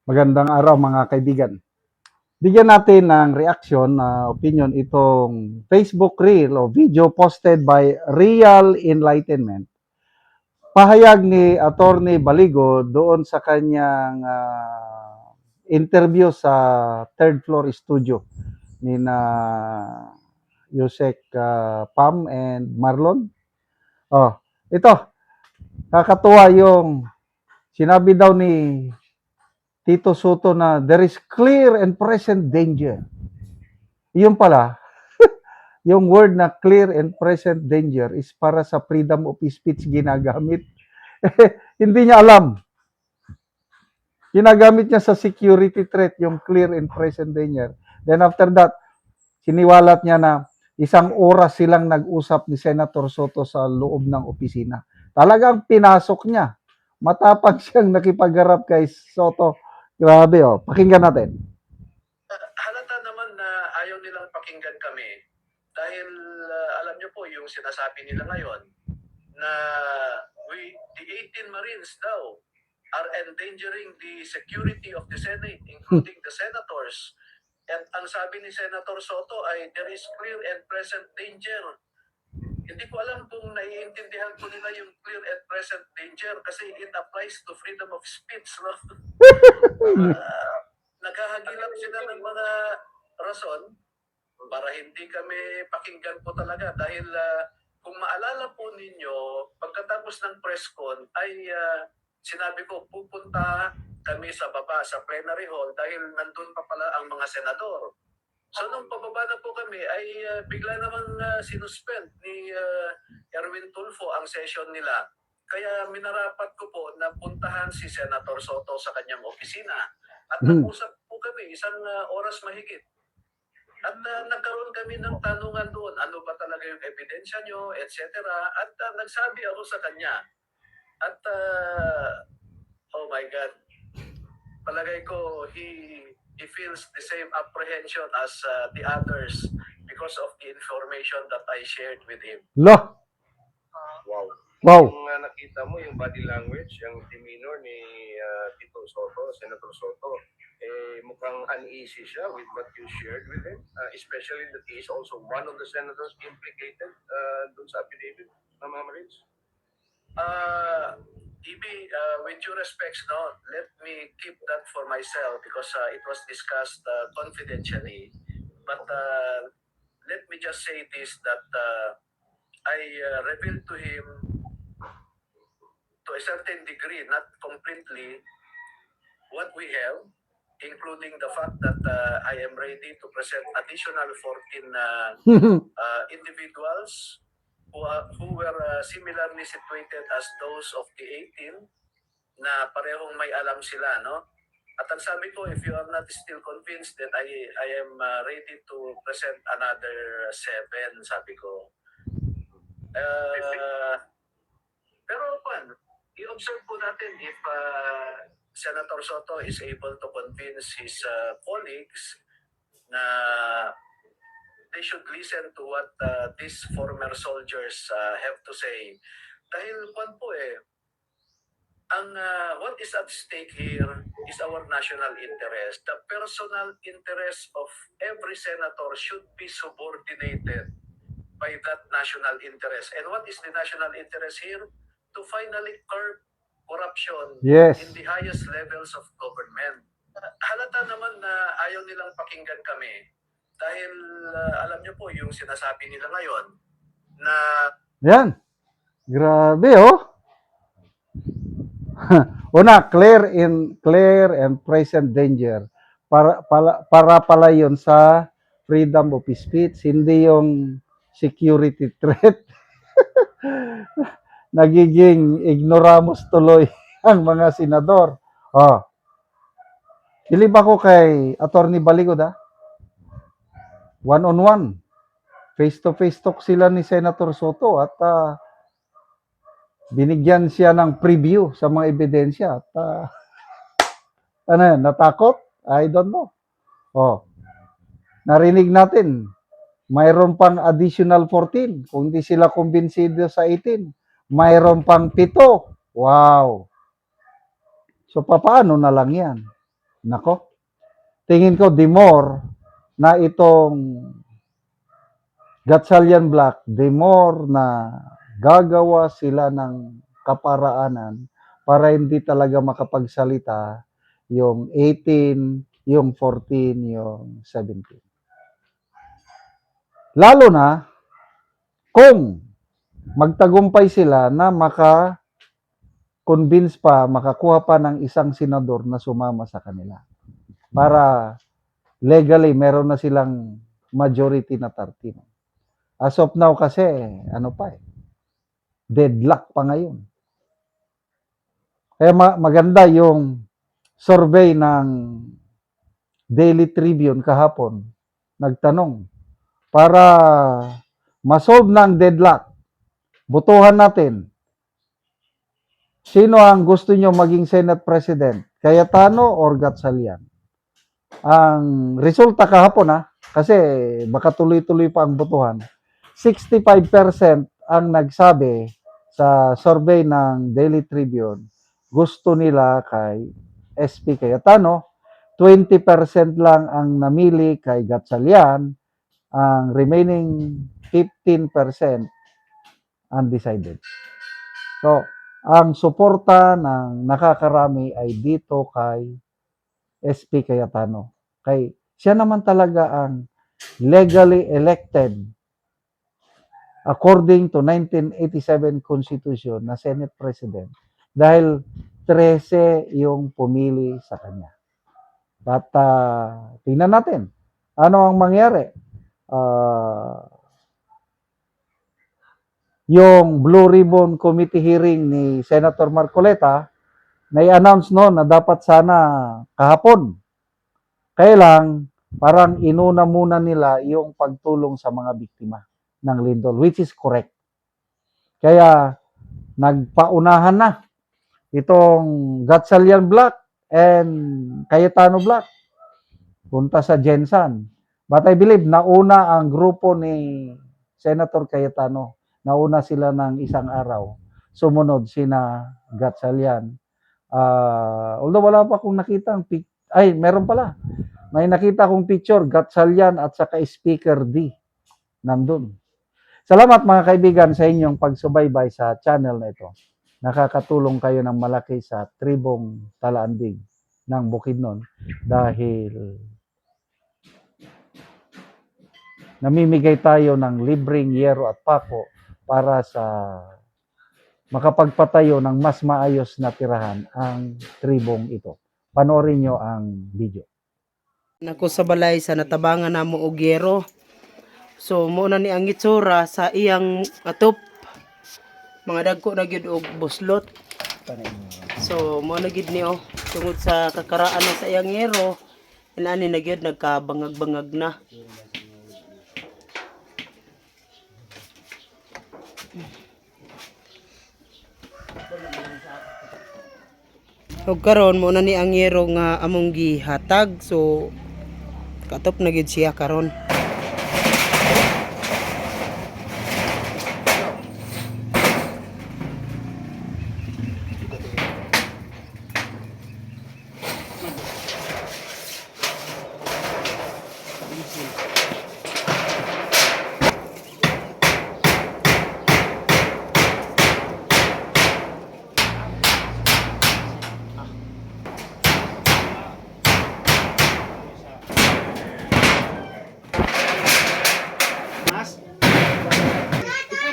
Magandang araw mga kaibigan. Bigyan natin ng reaksyon na opinion itong Facebook Reel o video posted by Real Enlightenment. Pahayag ni Attorney Baligo doon sa kanyang interview sa third floor studio ni na Yusek Pam and Marlon. Oh, ito, kakatuwa yung sinabi daw ni Tito Soto na there is clear and present danger. Yun pala, yung word na clear and present danger is para sa freedom of speech ginagamit. Hindi niya alam. Ginagamit niya sa security threat yung clear and present danger. Then after that, siniwalat niya na isang oras silang nag-usap ni Senator Soto sa loob ng opisina. Talagang pinasok niya. Matapang siyang nakipagharap kay Soto. Grabe oh. Pakinggan natin. Halata naman na ayaw nilang pakinggan kami dahil alam niyo po yung sinasabi nila ngayon na the 18 Marines daw are endangering the security of the Senate, including the senators. And ang sabi ni Senator Soto ay there is clear and present danger. Hindi ko alam kung naiintindihan ko nila yung clear and present danger kasi it applies to freedom of speech. No? Naghahagilap sila ng mga rason para hindi kami pakinggan po talaga dahil kung maalala po ninyo, pagkatapos ng press con ay sinabi ko pupunta kami sa baba sa plenary hall dahil nandun pa pala ang mga senador. So nung pababa na po kami ay bigla namang sinuspend ni Erwin Tulfo ang session nila. Kaya minarapat ko po na puntahan si Senator Soto sa kanyang opisina. At nag-usap po kami isang oras mahigit. At nagkaroon kami ng tanungan doon, ano ba talaga yung ebidensya nyo, etc. At nagsabi ako sa kanya. At oh my God, palagay ko he feels the same apprehension as the others because of the information that I shared with him. Lo! Wow. Wow. Kung nakita mo yung body language, yung demeanor ni Tito Soto, Senator Soto, mukhang uneasy siya with what you shared with him, especially that he is also one of the senators implicated dun sa affidavit ng mga Marines. EB, with due respects, no, let me keep that for myself because it was discussed confidentially. But let me just say this, that I revealed to him to a certain degree, not completely, what we have, including the fact that I am ready to present additional 14 individuals who were similarly situated as those of the 18 na parehong may alam sila, no? At ang sabi ko, if you are not still convinced, then I am ready to present another 7, sabi ko. Pero i-observe po natin if Senator Soto is able to convince his colleagues na they should listen to what these former soldiers have to say. Dahil what is at stake here is our national interest. The personal interest of every senator should be subordinated by that national interest. And what is the national interest here? To finally curb corruption in the highest levels of government. Halata naman na ayaw nilang pakinggan kami dahil alam niyo po yung sinasabi nila ngayon na yan. Grabe oh. Una, clear and present danger. Para pala yun sa freedom of speech, hindi yung security threat. Nagiging ignoramos tuloy ang mga senador. Oh. Bilib ako kay Attorney Baligod ha. One-on-one. Face-to-face talk sila ni Senator Soto at binigyan siya ng preview sa mga ebidensya. At ano yan, natakot? I don't know. Oh. Narinig natin, mayroon pang additional 14. Kung hindi sila kumbinsido sa 18, mayroon pang 7. Wow. So, paano na lang yan? Nako, tingin ko the more na itong Gatchalian Black, the more na gagawa sila ng kaparaanan para hindi talaga makapagsalita yung 18, yung 14, yung 17. Lalo na kung magtagumpay sila na maka-convince pa, makakuha pa ng isang senador na sumama sa kanila. Para legally, meron na silang majority na 13. As of now kasi, deadlock pa ngayon. Kaya maganda yung survey ng Daily Tribune kahapon. Nagtanong, para ma-solve ng deadlock, botohan natin. Sino ang gusto nyo maging Senate President? Cayetano or Gatchalian? Ang resulta kahapon kasi baka tuloy-tuloy pa ang botohan. 65% ang nagsabi sa survey ng Daily Tribune, gusto nila kay SP Cayetano, 20% lang ang namili kay Gatchalian, ang remaining 15% undecided. So, ang suporta ng nakakarami ay dito kay SP Cayetano. Kay siya naman talaga ang legally elected according to 1987 Constitution na Senate President dahil 13 yung pumili sa kanya. At tingnan natin ano ang mangyari. Yung Blue Ribbon Committee hearing ni Senator Marcoleta, na-announce noon na dapat sana kahapon. Kaya lang, parang inuna muna nila yung pagtulong sa mga biktima ng lindol, which is correct. Kaya, nagpaunahan na itong Gatchalian Black and Cayetano Black. Punta sa Jensan. But I believe, nauna ang grupo ni Senator Cayetano. Nauna sila ng isang araw. Sumunod sina Gatchalian. Although wala pa akong nakita meron pala. May nakita akong picture, Gatchalian at saka Speaker D. Nandun. Salamat mga kaibigan sa inyong pagsubaybay sa channel na ito. Nakakatulong kayo ng malaki sa tribong Talaandig ng Bukidnon dahil namimigay tayo ng libreng yero at pako para sa makapagpatayo ng mas maayos na tirahan ang tribong ito. Panoorin nyo ang video. Nako sa balay sa natabangan namo og yero. So mo na ni ang itsura sa iyang atop. Mga dagko na gyud og buslot. So mo na gyud ni tungod sa kakaraan na sa iyang yero, inani na gyud nagkabangag-bangag na. Og karon mo na ni ang yero nga among gihatag, so katop na gyud siya karon.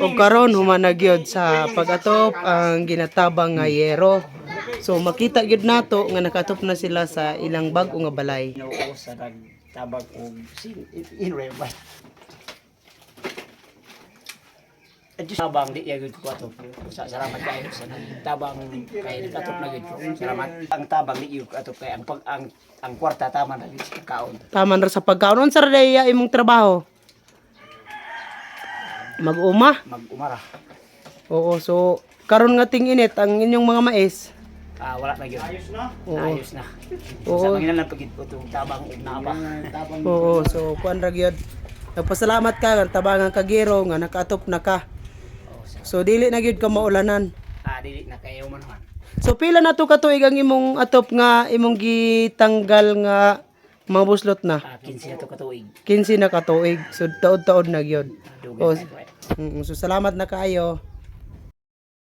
O karon humana gyud sa pag-atop ang ginatabang nga yero. So makita gyud nato nga nakatop na sila sa ilang bag-o nga balay. Oo, sa nagtabag og inre ba. Adjust tabang di gyud ko ato. Salamat kayo sa nagtabang kay nakatop na gyud ko. Salamat. Ang tabang di gyud ato kay ang kwarta tama na gyud sa kaon. Taman ra sa pagkaon. Unsa ra day imong trabaho? Mag-uma? Mag-umara. Oo, so karon nga ting init ang inyong mga mais. Wala na gyud. Ayos na. Oo. Ayos na. Oo. Sa mga lang pagit ko tong tabang og naba. Oo, so kuan ra gyud. Nagpasalamat ka nga tabangan ka giro nga nakatop na ka. So dili na gyud ka maulanan. Dili na kayo man. So pila na to katuig ang imong atop nga imong gitanggal nga mga buslot na? 15 na to katuig. 15 na katuig. So taod-taod na gyud. Dugay Oh, na ko. so salamat na kaayo.